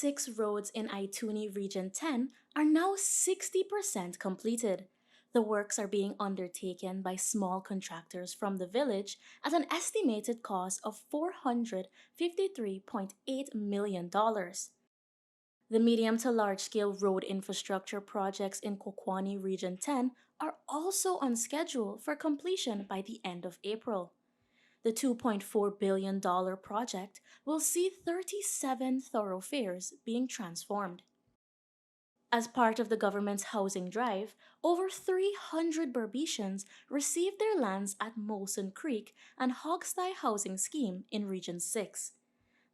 6 roads in Ituni Region 10 are now 60% completed. The works are being undertaken by small contractors from the village at an estimated cost of $453.8 million. The medium to large-scale road infrastructure projects in Kokwani Region 10 are also on schedule for completion by the end of April. The $2.4 billion project will see 37 thoroughfares being transformed. As part of the government's housing drive, over 300 Berbetians received their lands at Molson Creek and Hogstye Housing Scheme in Region 6.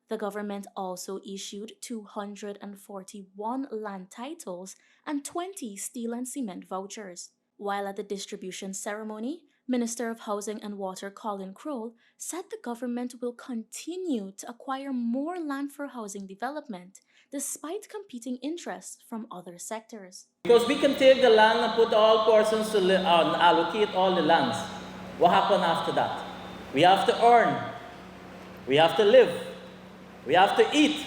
The government also issued 241 land titles and 20 steel and cement vouchers. While at the distribution ceremony, Minister of Housing and Water Colin Crowell said the government will continue to acquire more land for housing development despite competing interests from other sectors. Because we can take the land and put all persons to allocate all the lands. What happens after that? We have to earn. We have to live. We have to eat.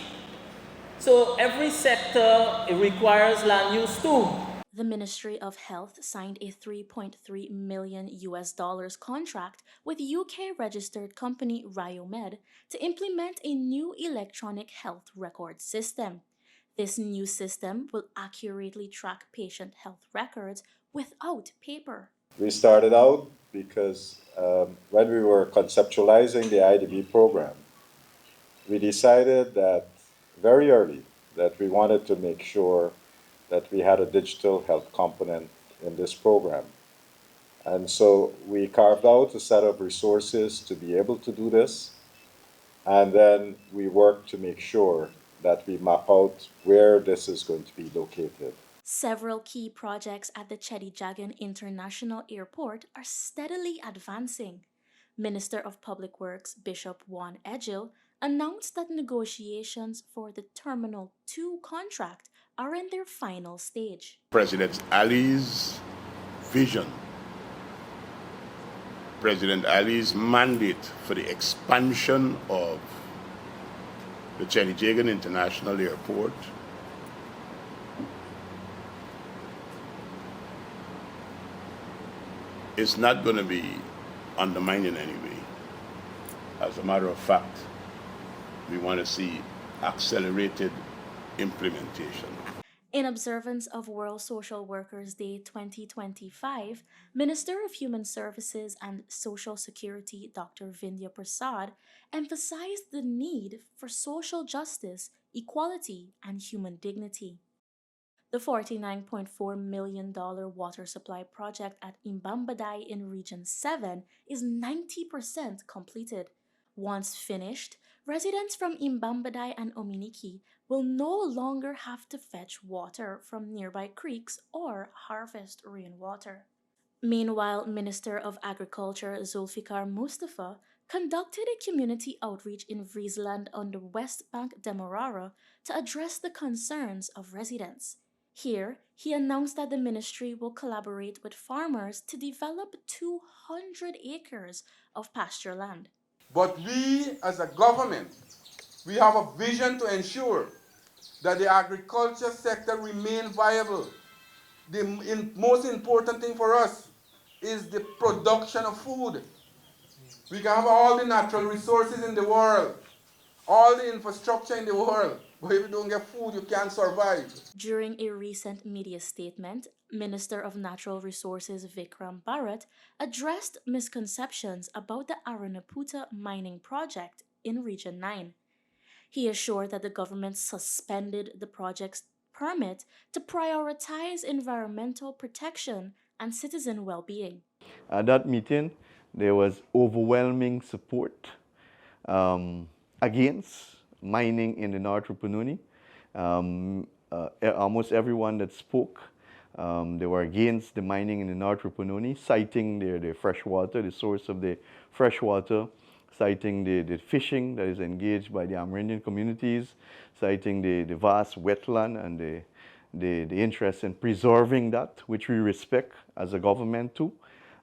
So every sector, it requires land use too. The Ministry of Health signed a $3.3 million contract with UK-registered company Riomed to implement a new electronic health record system. This new system will accurately track patient health records without paper. We started out because when we were conceptualizing the IDB program, we decided that very early that we wanted to make sure that we had a digital health component in this program. And so we carved out a set of resources to be able to do this. And then we worked to make sure that we map out where this is going to be located. Several key projects at the Chedijagan International Airport are steadily advancing. Minister of Public Works Bishop Juan Egil announced that negotiations for the Terminal 2 contract are in their final stage. President Ali's vision, President Ali's mandate for the expansion of the Chedijagan International Airport is not going to be undermined in any way. As a matter of fact, we want to see accelerated implementation. In observance of World Social Workers Day 2025, Minister of Human Services and Social Security Dr. Vindhya Prasad emphasized the need for social justice, equality, and human dignity. The $49.4 million water supply project at Imbambadai in Region 7 is 90% completed. Once finished, residents from Imbambadai and Ominiki will no longer have to fetch water from nearby creeks or harvest rainwater. Meanwhile, Minister of Agriculture Zulfikar Mustafa conducted a community outreach in Friesland on the West Bank Demerara to address the concerns of residents. Here, he announced that the ministry will collaborate with farmers to develop 200 acres of pasture land. But we, as a government, we have a vision to ensure that the agriculture sector remain viable. The most important thing for us is the production of food. We can have all the natural resources in the world, all the infrastructure in the world, but if you don't get food, you can't survive. During a recent media statement, Minister of Natural Resources Vikram Bharat addressed misconceptions about the Aranaputa mining project in Region 9. He assured that the government suspended the project's permit to prioritize environmental protection and citizen well-being. At that meeting, there was overwhelming support against mining in the North Rupununi. Almost everyone that spoke, they were against the mining in the North Rupununi, citing their fresh water, the source of the fresh water, citing the fishing that is engaged by the Amerindian communities, citing the vast wetland and the interest in preserving that, which we respect as a government too.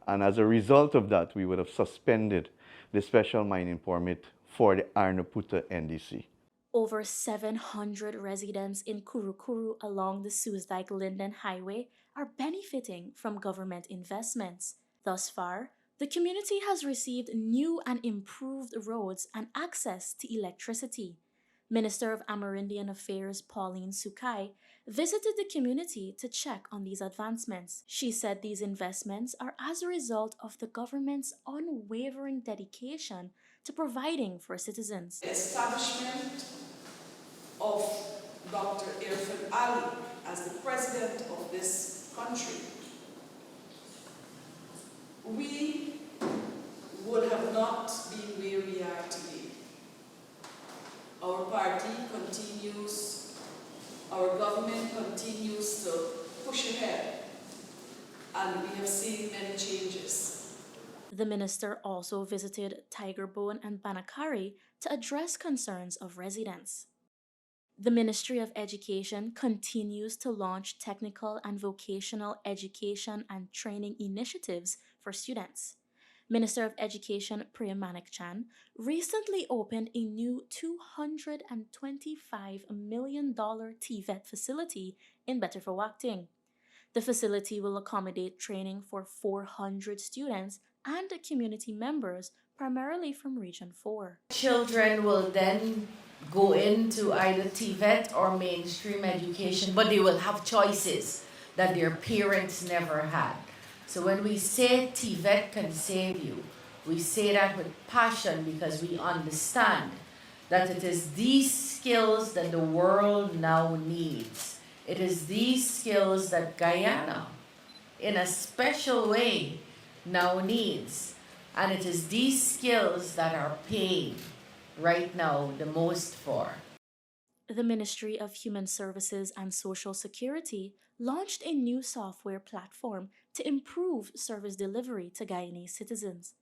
And as a result of that, we would have suspended the special mining permit for the Arnaputa NDC. Over 700 residents in Kurukuru along the Susdike-Linden Highway are benefiting from government investments. Thus far, the community has received new and improved roads and access to electricity. Minister of Amerindian Affairs Pauline Sukai visited the community to check on these advancements. She said these investments are as a result of the government's unwavering dedication to providing for citizens. The establishment of Dr. Irfan Ali as the president of this country, we would have not been where we are today. Our party continues, our government continues to push ahead, and we have seen many changes. The minister also visited Tigerbone and Banakari to address concerns of residents. The Ministry of Education continues to launch technical and vocational education and training initiatives for students. Minister of Education Priya Manik-Chan recently opened a new $225 million TVET facility in Betterfawakting. The facility will accommodate training for 400 students and community members, primarily from Region 4. Children will then go into either TVET or mainstream education, but they will have choices that their parents never had. So when we say TVET can save you, we say that with passion because we understand that it is these skills that the world now needs. It is these skills that Guyana, in a special way, now needs. And it is these skills that are paying right now the most for. The Ministry of Human Services and Social Security launched a new software platform to improve service delivery to Guyanese citizens.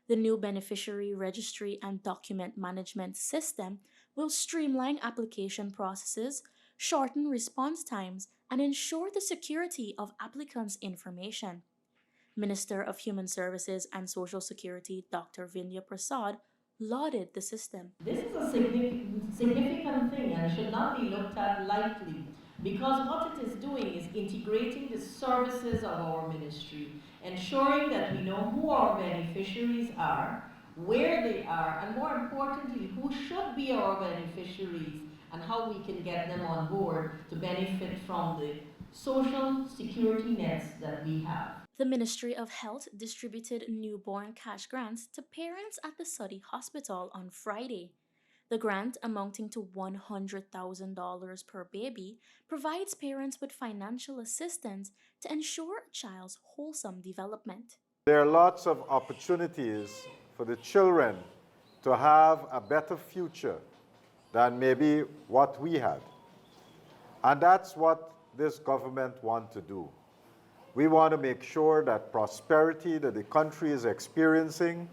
The new beneficiary registry and document management system will streamline application processes, shorten response times, and ensure the security of applicants' information. Minister of Human Services and Social Security Dr. Vindya Prasad lauded the system. This is a significant thing and should not be looked at lightly, because what it is doing is integrating the services of our ministry, ensuring that we know who our beneficiaries are, where they are, and more importantly, who should be our beneficiaries and how we can get them on board to benefit from the social security nets that we have. The Ministry of Health distributed newborn cash grants to parents at the Suddy Hospital on Friday. The grant, amounting to $100,000 per baby, provides parents with financial assistance to ensure a child's wholesome development. There are lots of opportunities for the children to have a better future than maybe what we had. And that's what this government wants to do. We want to make sure that prosperity that the country is experiencing,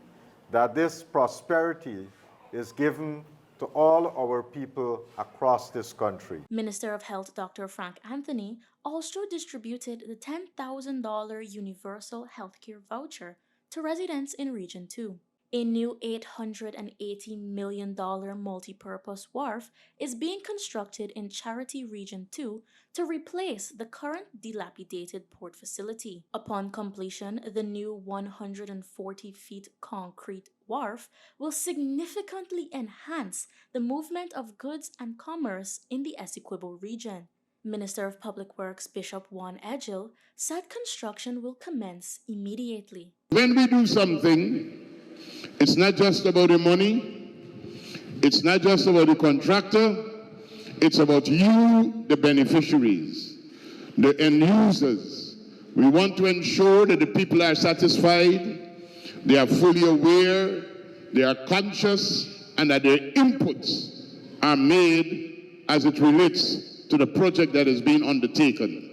that this prosperity is given to all our people across this country. Minister of Health Dr. Frank Anthony also distributed the $10,000 Universal Healthcare Voucher to residents in Region 2. A new $880 million multi-purpose wharf is being constructed in Charity Region 2 to replace the current dilapidated port facility. Upon completion, the new 140-feet concrete wharf will significantly enhance the movement of goods and commerce in the Essequibo region. Minister of Public Works Bishop Juan Edgil said construction will commence immediately. When we do something, it's not just about the money, it's not just about the contractor, it's about you, the beneficiaries, the end users. We want to ensure that the people are satisfied, they are fully aware, they are conscious, and that their inputs are made as it relates to the project that is being undertaken.